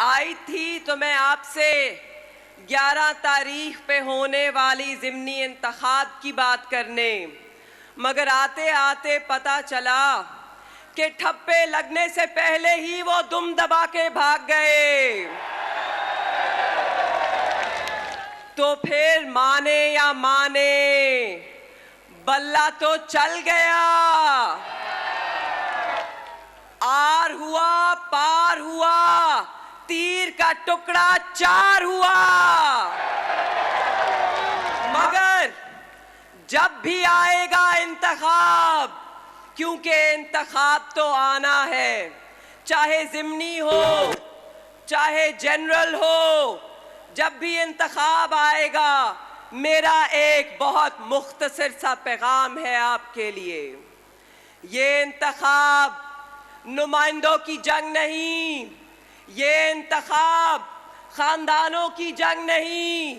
आई थी तो मैं आपसे 11 तारीख पे होने वाली ज़िमनी इंतखाब की बात करने, मगर आते आते पता चला कि ठप्पे लगने से पहले ही वो दुम दबा के भाग गए। तो फिर माने या माने, बल्ला तो चल गया। आर हुआ पार हुआ, तीर का टुकड़ा 4 हुआ। मगर जब भी आएगा इंतखाब, क्योंकि इंतखाब तो आना है, चाहे ज़िमनी हो चाहे जनरल हो, जब भी इंतखाब आएगा मेरा एक बहुत मुख्तसर सा पैगाम है आपके लिए। ये इंतखाब नुमाइंदों की जंग नहीं, ये इंतखाब खानदानों की जंग नहीं,